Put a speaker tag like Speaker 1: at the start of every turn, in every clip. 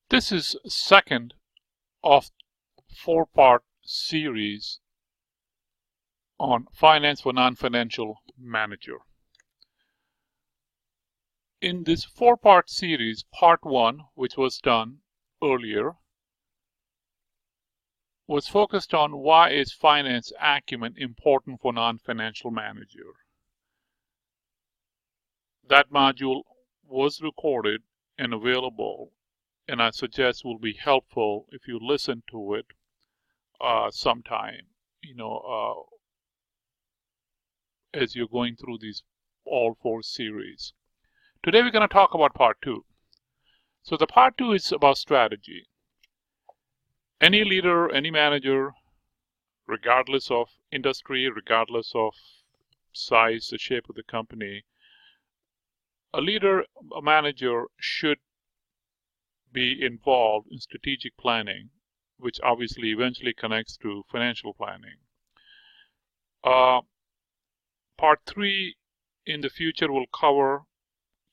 Speaker 1: This is second of four-part series on finance for non-financial manager. In this four-part series, part one, which was done earlier, was focused on why is finance acumen important for non-financial manager. That module was recorded and available, and I suggest will be helpful if you listen to it sometime, as you're going through these all four series. Today we're going to talk about part two. So the part two is about strategy. Any leader, any manager, regardless of industry, regardless of size, the shape of the company, a leader, a manager should be involved in strategic planning, which obviously eventually connects to financial planning. Part three in the future will cover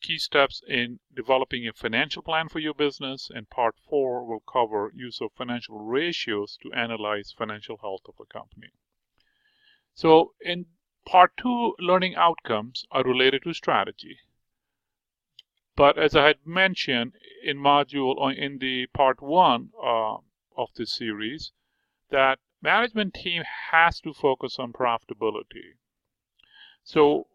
Speaker 1: key steps in developing a financial plan for your business, and part four will cover use of financial ratios to analyze financial health of a company. So in part two, learning outcomes are related to strategy. But as I had mentioned in the part one of this series, that management team has to focus on profitability. So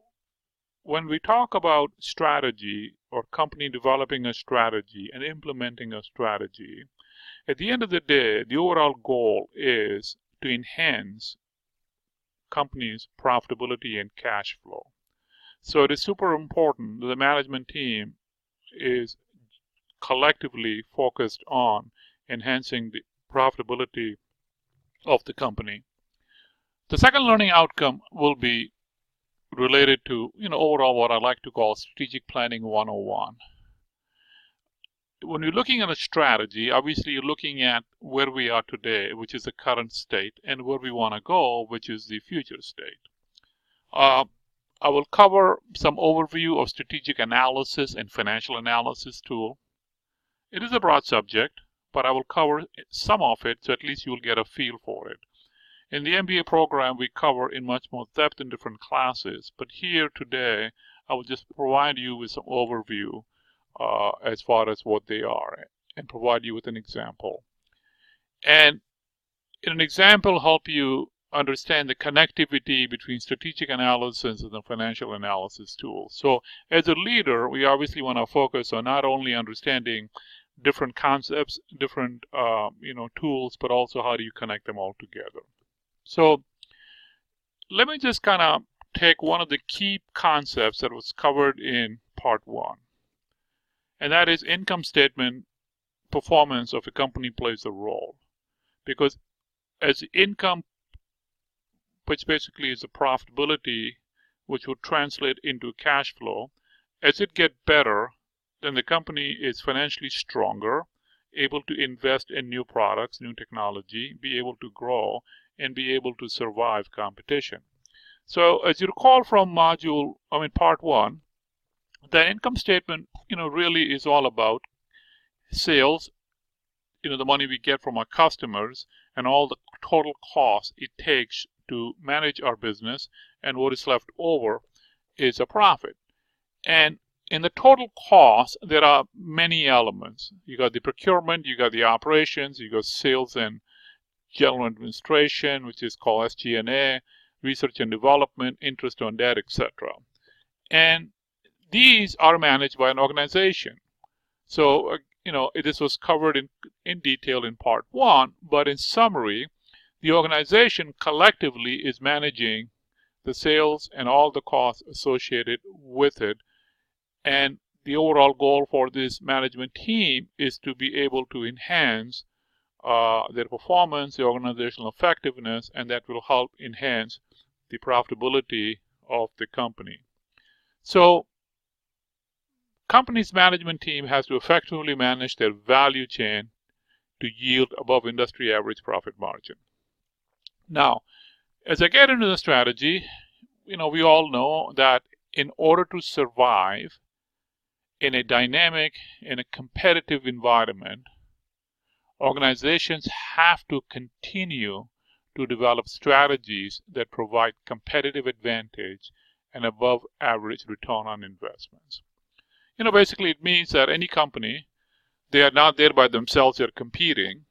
Speaker 1: when we talk about strategy or company developing a strategy and implementing a strategy, at the end of the day, the overall goal is to enhance company's profitability and cash flow. So it is super important that the management team is collectively focused on enhancing the profitability of the company. The second learning outcome will be related to, overall what I like to call strategic planning 101. When you're looking at a strategy, obviously you're looking at where we are today, which is the current state, and where we want to go, which is the future state. I will cover some overview of strategic analysis and financial analysis tool. It is a broad subject, but I will cover some of it so at least you'll get a feel for it. In the MBA program, we cover in much more depth in different classes, but here today, I will just provide you with some overview as far as what they are and provide you with an example. And in an example, help you understand the connectivity between strategic analysis and the financial analysis tool. So as a leader, we obviously want to focus on not only understanding different concepts, different tools, but also how do you connect them all together. So let me just kind of take one of the key concepts that was covered in part one, and that is income statement performance of a company plays a role. Because as income, which basically is the profitability, which would translate into cash flow, as it gets better, then the company is financially stronger, able to invest in new products, new technology, be able to grow, and be able to survive competition. So as you recall from part one, the income statement, really is all about sales, the money we get from our customers and all the total cost it takes to manage our business, and what is left over is a profit. And in the total cost, there are many elements. You got the procurement, you got the operations, you got sales and general administration, which is called SG&A, research and development, interest on debt, etc. And these are managed by an organization. So, this was covered in detail in part one, but in summary, the organization collectively is managing the sales and all the costs associated with it. And the overall goal for this management team is to be able to enhance their performance, the organizational effectiveness, and that will help enhance the profitability of the company. So, company's management team has to effectively manage their value chain to yield above industry average profit margin. Now, as I get into the strategy, we all know that in order to survive in a dynamic, in a competitive environment, Organizations have to continue to develop strategies that provide competitive advantage and above average return on investments. Basically it means that any company, they are not there by themselves, they're competing.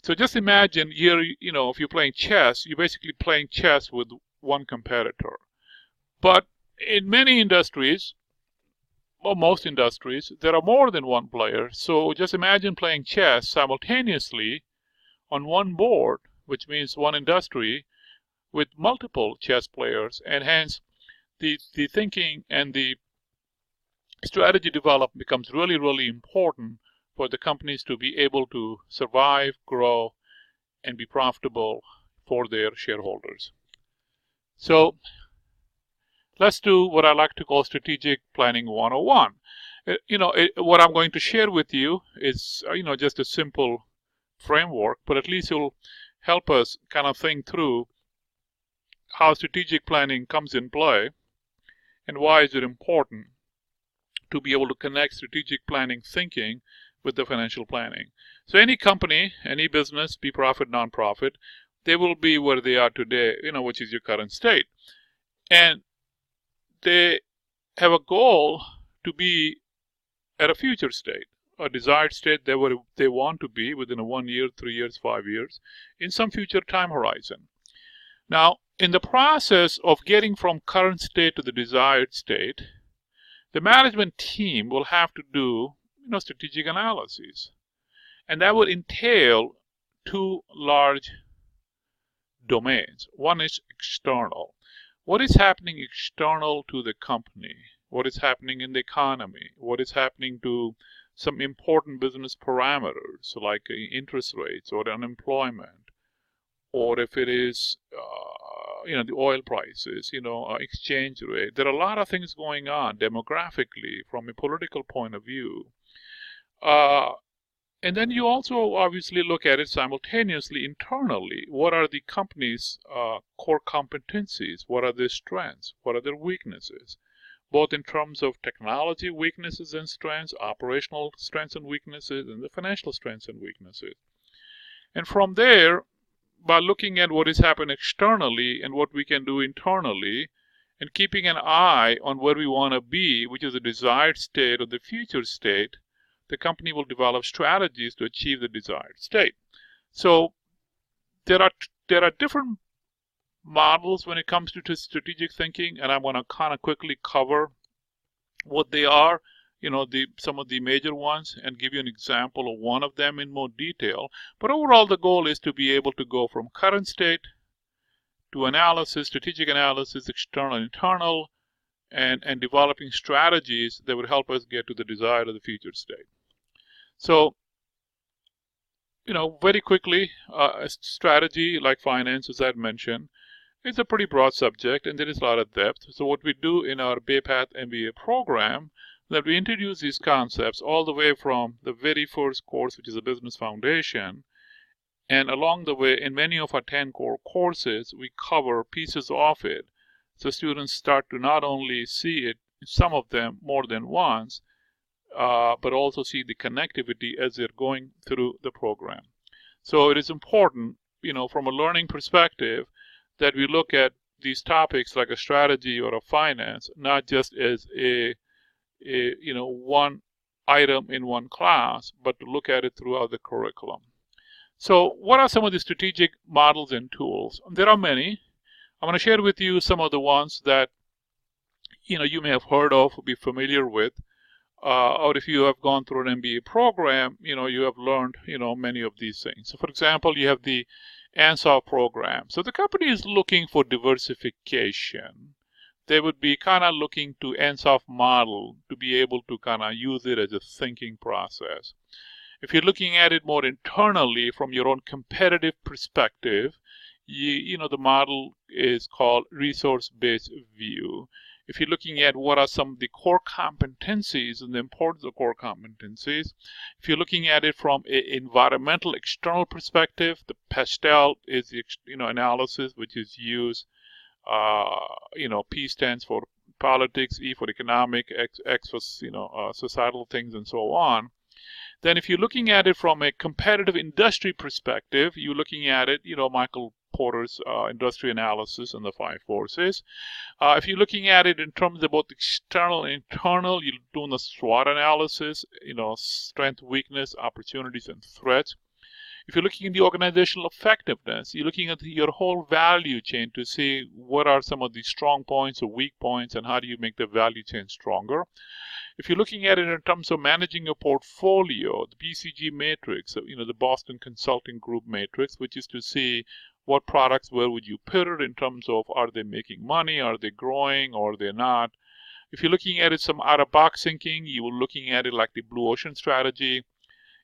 Speaker 1: So just imagine here, if you're playing chess, you're basically playing chess with one competitor. But in many industries, or most industries, there are more than one player. So just imagine playing chess simultaneously on one board, which means one industry, with multiple chess players, and hence the thinking and the strategy development becomes really, really important for the companies to be able to survive, grow, and be profitable for their shareholders. So let's do what I like to call strategic planning 101. What I'm going to share with you is, just a simple framework, but at least it'll help us kind of think through how strategic planning comes in play and why is it important to be able to connect strategic planning thinking with the financial planning. So any company, any business, be profit, non-profit, they will be where they are today, which is your current state. And they have a goal to be at a future state, a desired state they want to be within a 1 year, 3 years, 5 years, in some future time horizon. Now, in the process of getting from current state to the desired state, the management team will have to do strategic analysis. And that will entail two large domains. One is external. What is happening external to the company? What is happening in the economy? What is happening to some important business parameters like interest rates or unemployment, or if it is the oil prices, exchange rate. There are a lot of things going on demographically from a political point of view. And then you also obviously look at it simultaneously internally. What are the company's core competencies? What are their strengths? What are their weaknesses? Both in terms of technology weaknesses and strengths, operational strengths and weaknesses, and the financial strengths and weaknesses. And from there, by looking at what is happening externally and what we can do internally, and keeping an eye on where we want to be, which is the desired state or the future state, the company will develop strategies to achieve the desired state. So there are different models when it comes to strategic thinking, and I'm going to kind of quickly cover what they are, some of the major ones, and give you an example of one of them in more detail. But overall, the goal is to be able to go from current state to analysis, strategic analysis, external and internal, and developing strategies that would help us get to the desired or the future state. So, very quickly, a strategy like finance, as I mentioned, is a pretty broad subject and there is a lot of depth. So what we do in our Baypath MBA program, that we introduce these concepts all the way from the very first course, which is a business foundation, and along the way in many of our 10 core courses, we cover pieces of it. So students start to not only see it, some of them more than once, but also see the connectivity as they're going through the program. So it is important, from a learning perspective, that we look at these topics like a strategy or a finance, not just as a one item in one class, but to look at it throughout the curriculum. So what are some of the strategic models and tools? There are many. I'm going to share with you some of the ones that you may have heard of or be familiar with. Or if you have gone through an MBA program, you have learned, many of these things. So for example, you have the ANSOF program. So the company is looking for diversification. They would be kind of looking to ANSOF model to be able to kind of use it as a thinking process. If you're looking at it more internally from your own competitive perspective, the model is called resource-based view. If you're looking at what are some of the core competencies and the importance of core competencies, if you're looking at it from an environmental external perspective, the PESTEL is the analysis which is used. P stands for politics, E for economic, X for societal things, and so on. Then if you're looking at it from a competitive industry perspective, you're looking at it, Michael Porter's industry analysis and the five forces. If you're looking at it in terms of both external and internal, you're doing the SWOT analysis, strength, weakness, opportunities, and threats. If you're looking at the organizational effectiveness, you're looking at your whole value chain to see what are some of the strong points or weak points and how do you make the value chain stronger. If you're looking at it in terms of managing your portfolio, the BCG matrix, the Boston Consulting Group matrix, which is to see what products, where would you put it in terms of are they making money, are they growing, or they're not. If you're looking at it some out-of-box thinking, you're looking at it like the Blue Ocean strategy.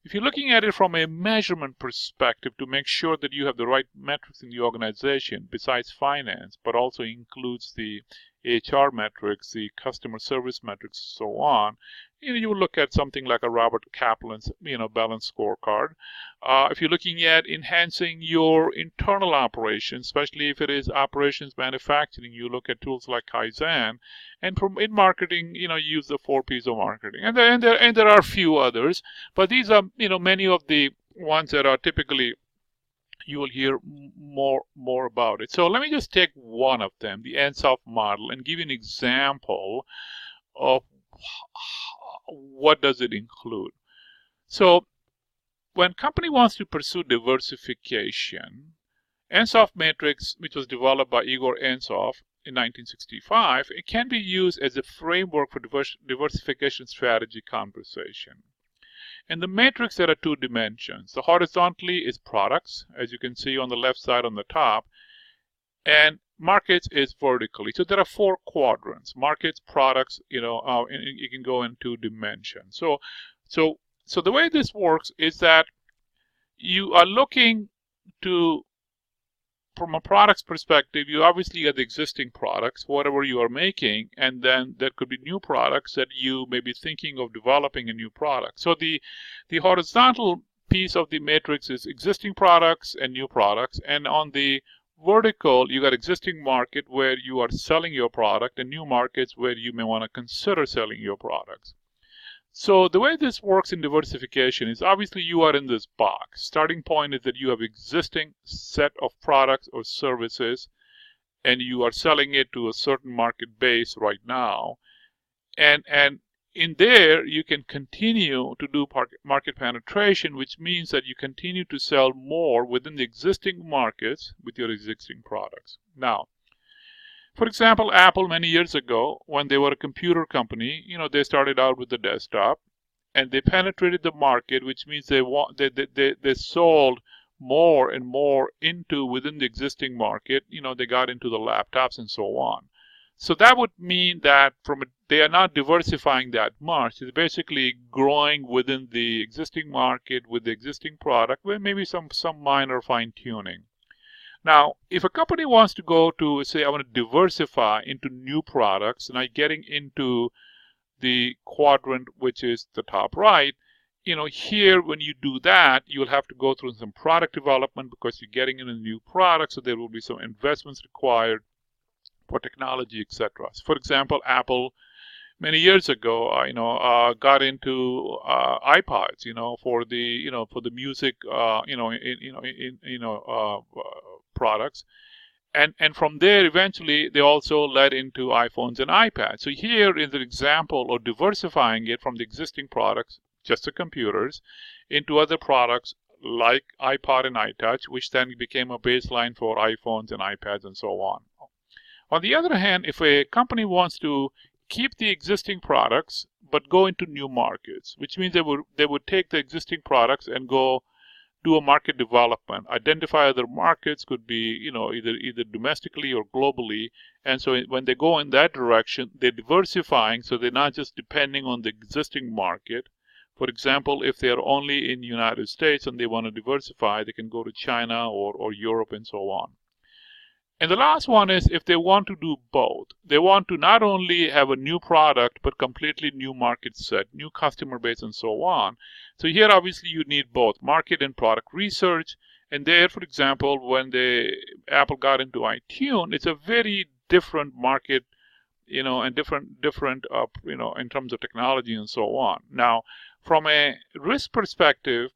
Speaker 1: If you're looking at it from a measurement perspective to make sure that you have the right metrics in the organization besides finance, but also includes the HR metrics, the customer service metrics, and so on, you will look at something like a Robert Kaplan's, balanced scorecard. If you're looking at enhancing your internal operations, especially if it is operations manufacturing, you look at tools like Kaizen. And in marketing, use the 4 P's of marketing. And there are a few others, but these are, many of the ones that are typically you will hear more about it. So let me just take one of them, the NSOF model, and give you an example of what does it include. So when company wants to pursue diversification, NSOF matrix, which was developed by Igor Ansoff in 1965, it can be used as a framework for diversification strategy conversation. In the matrix, there are 2 dimensions. The horizontally is products, as you can see on the left side on the top, and markets is vertically. So there are 4 quadrants: markets, products. You can go in 2 dimensions. So the way this works is that you are looking to, from a products perspective, you obviously have the existing products, whatever you are making, and then there could be new products that you may be thinking of developing a new product. So the horizontal piece of the matrix is existing products and new products, and on the vertical, you got existing market where you are selling your product and new markets where you may want to consider selling your products. So the way this works in diversification is obviously you are in this box. Starting point is that you have existing set of products or services and you are selling it to a certain market base right now. And in there, you can continue to do market penetration, which means that you continue to sell more within the existing markets with your existing products. Now, for example, Apple many years ago, when they were a computer company, they started out with the desktop and they penetrated the market, which means they sold more and more within the existing market. They got into the laptops and so on. So that would mean that they are not diversifying that much. It's basically growing within the existing market with the existing product with maybe some minor fine tuning. Now, if a company wants to go to, say, I want to diversify into new products, and I'm getting into the quadrant, which is the top right, here, when you do that, you'll have to go through some product development because you're getting into new products, so there will be some investments required for technology, etc. So for example, Apple, many years ago, got into iPods, for the music, products, and from there, eventually, they also led into iPhones and iPads. So here is an example of diversifying it from the existing products, just the computers, into other products like iPod and iTouch, which then became a baseline for iPhones and iPads and so on. On the other hand, if a company wants to keep the existing products but go into new markets, which means they would take the existing products and go do a market development, identify other markets, could be either domestically or globally, and so when they go in that direction, they're diversifying, so they're not just depending on the existing market. For example, if they are only in the United States and they want to diversify, they can go to China or Europe and so on. And the last one is if they want to do both. They want to not only have a new product, but completely new market set, new customer base, and so on. So here, obviously, you need both market and product research. And there, for example, when Apple got into iTunes, it's a very different market, and different, in terms of technology and so on. Now, From a risk perspective,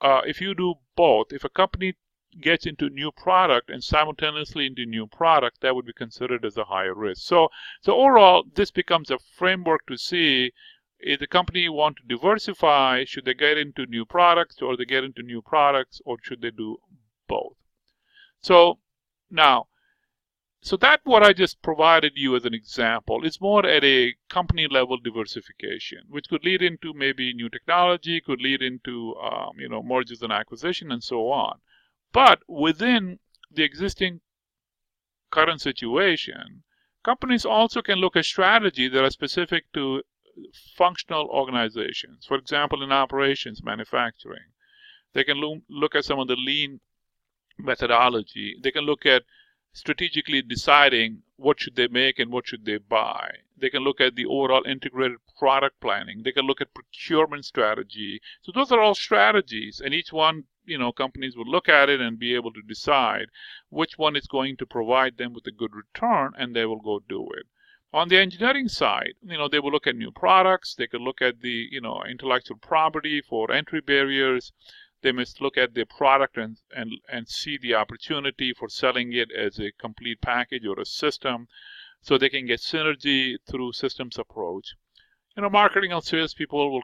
Speaker 1: if you do both, if a company gets into new product and simultaneously into new product, that would be considered as a higher risk. So overall, this becomes a framework to see if the company want to diversify, should they get into new products, or they get into new products, or should they do both? So now, so that what I just provided you as an example is more at a company level diversification, which could lead into maybe new technology, could lead into mergers and acquisition and so on. But within the existing current situation, companies also can look at strategies that are specific to functional organizations. For example, in operations, manufacturing, they can look at some of the lean methodology. They can look at strategically deciding what should they make and what should they buy. They can look at the overall integrated product planning. They can look at procurement strategy. So those are all strategies, and each one, companies will look at it and be able to decide which one is going to provide them with a good return, and they will go do it. On the engineering side, they will look at new products. They can look at the, intellectual property for entry barriers. They must look at the product and see the opportunity for selling it as a complete package or a system, so they can get synergy through systems approach. Marketing and sales people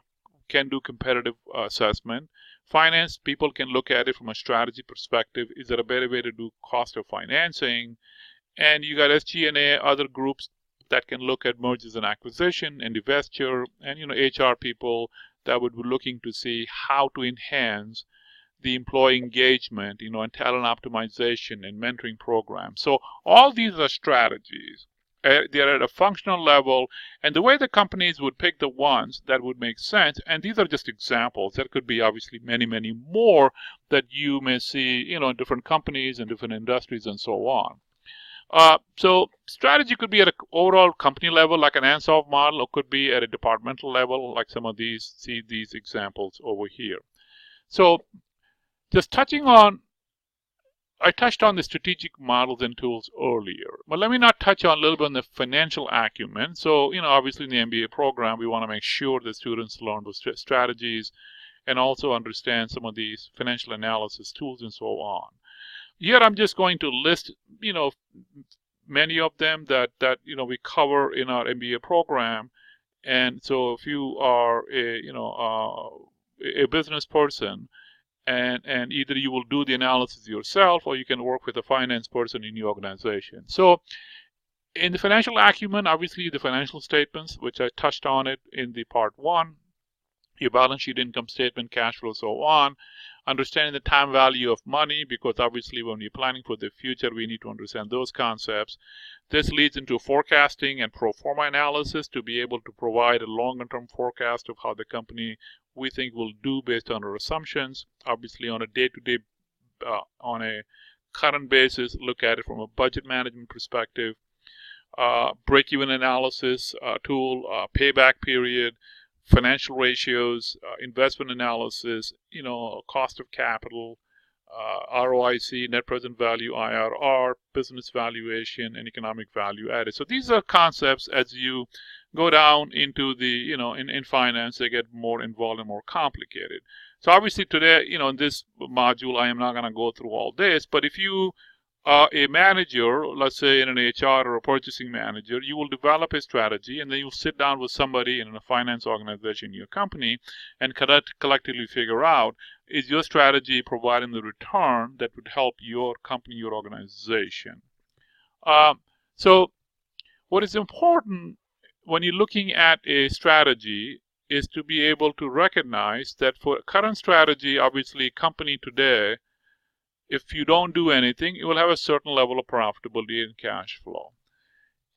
Speaker 1: can do competitive assessment. Finance people can look at it from a strategy perspective. Is there a better way to do cost of financing? And you got SG&A, other groups that can look at mergers and acquisition and divestiture, and HR people that would be looking to see how to enhance the employee engagement, and talent optimization and mentoring programs. So all these are strategies. They're at a functional level, and the way the companies would pick the ones that would make sense, and these are just examples. There could be obviously many, many more that you may see, in different companies and different industries and so on. So strategy could be at an overall company level, like an Ansoff model, or could be at a departmental level, like some of these, see these examples over here. So just I touched on the strategic models and tools earlier, but let me not touch on a little bit on the financial acumen. So, obviously in the MBA program, we want to make sure the students learn those strategies and also understand some of these financial analysis tools and so on. Here I'm just going to list, many of them that we cover in our MBA program. And so if you are a business person, and either you will do the analysis yourself, or you can work with a finance person in your organization. So in the financial acumen, obviously the financial statements, which I touched on it in the part 1, your balance sheet, income statement, cash flow, so on. Understanding the time value of money, because obviously when we're planning for the future, we need to understand those concepts. This leads into forecasting and pro forma analysis to be able to provide a longer-term forecast of how the company we think will do based on our assumptions. Obviously on a day-to-day, on a current basis, look at it from a budget management perspective. Break-even analysis tool, payback period, financial ratios, investment analysis, cost of capital, ROIC, net present value, IRR, business valuation, and economic value added. So these are concepts as you go down into the, in finance, they get more involved and more complicated. So obviously today, in this module, I am not going to go through all this, but if you are a manager, let's say in an HR or a purchasing manager, you will develop a strategy, and then you'll sit down with somebody in a finance organization in your company and collectively figure out, is your strategy providing the return that would help your company, your organization? So what is important when you're looking at a strategy is to be able to recognize that for a current strategy, obviously company today, if you don't do anything, you will have a certain level of profitability and cash flow.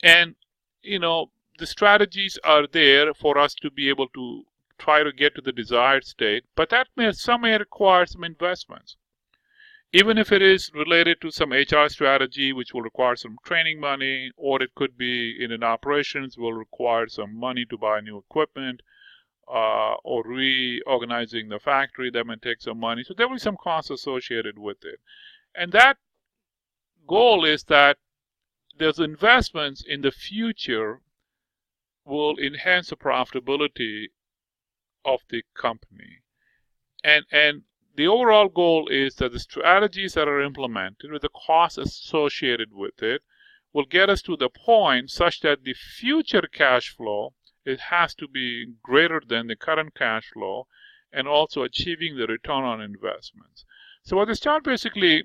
Speaker 1: And, the strategies are there for us to be able to try to get to the desired state, but that may require some investments. Even if it is related to some HR strategy, which will require some training money, or it could be in an operations, will require some money to buy new equipment, or reorganizing the factory, that may take some money. So there will be some costs associated with it. And that goal is that those investments in the future will enhance the profitability of the company. And the overall goal is that the strategies that are implemented with the costs associated with it will get us to the point such that the future cash flow, it has to be greater than the current cash flow, and also achieving the return on investments. So what this chart basically,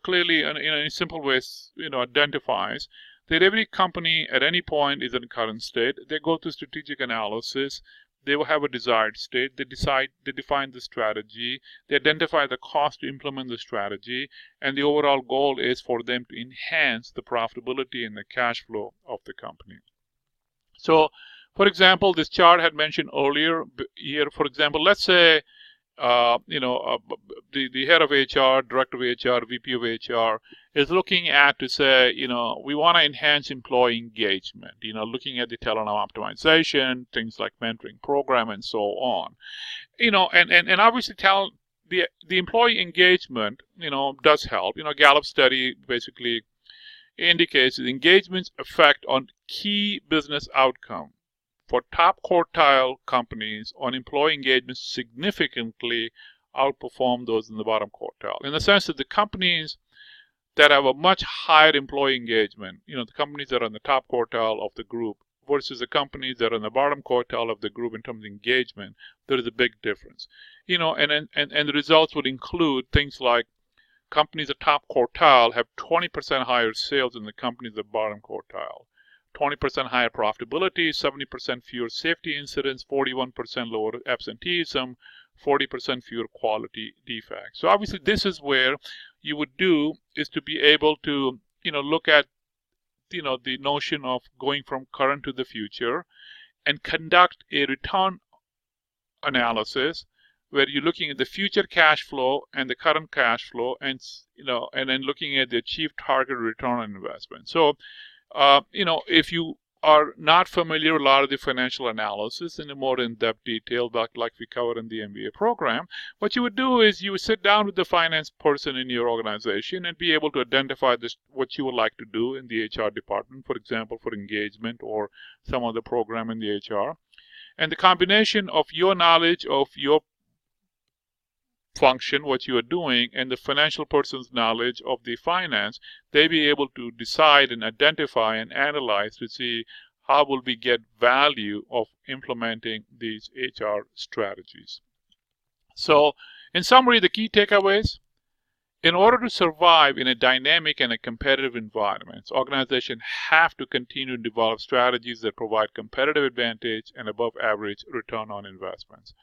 Speaker 1: clearly in simple ways, identifies that every company at any point is in current state. They go through strategic analysis. They will have a desired state. They define the strategy. They identify the cost to implement the strategy. And the overall goal is for them to enhance the profitability and the cash flow of the company. So, for example, this chart had mentioned earlier here, for example, let's say, the head of HR, director of HR, VP of HR is looking at to say, we want to enhance employee engagement, looking at the talent optimization, things like mentoring program and so on. And obviously talent, the employee engagement, does help. Gallup study basically indicates the engagement's effect on key business outcome. For top quartile companies on employee engagement significantly outperform those in the bottom quartile. In the sense that the companies that have a much higher employee engagement, the companies that are in the top quartile of the group versus the companies that are in the bottom quartile of the group in terms of engagement, there is a big difference. And the results would include things like companies at top quartile have 20% higher sales than the companies at bottom quartile. 20% higher profitability, 70% fewer safety incidents, 41% lower absenteeism, 40% fewer quality defects. So obviously this is where you would do is to be able to, look at, the notion of going from current to the future and conduct a return analysis where you're looking at the future cash flow and the current cash flow and, and then looking at the achieved target return on investment. So if you are not familiar with a lot of the financial analysis in a more in-depth detail, like we covered in the MBA program, what you would do is you would sit down with the finance person in your organization and be able to identify what you would like to do in the HR department, for example, for engagement or some other program in the HR. And the combination of your knowledge of your function, what you are doing, and the financial person's knowledge of the finance, they be able to decide and identify and analyze to see how will we get value of implementing these HR strategies. So, in summary, the key takeaways: in order to survive in a dynamic and a competitive environment, organizations have to continue to develop strategies that provide competitive advantage and above average return on investments.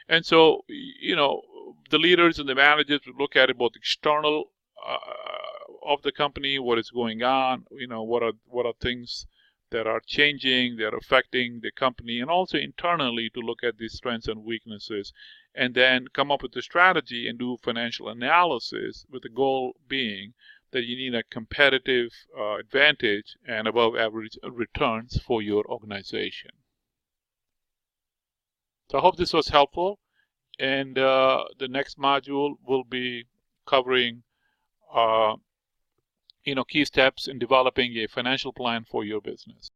Speaker 1: And so, the leaders and the managers would look at it both external of the company, what is going on, what are things that are changing, that are affecting the company, and also internally to look at the strengths and weaknesses, and then come up with a strategy and do financial analysis with the goal being that you need a competitive advantage and above average returns for your organization. So I hope this was helpful, and the next module will be covering key steps in developing a financial plan for your business.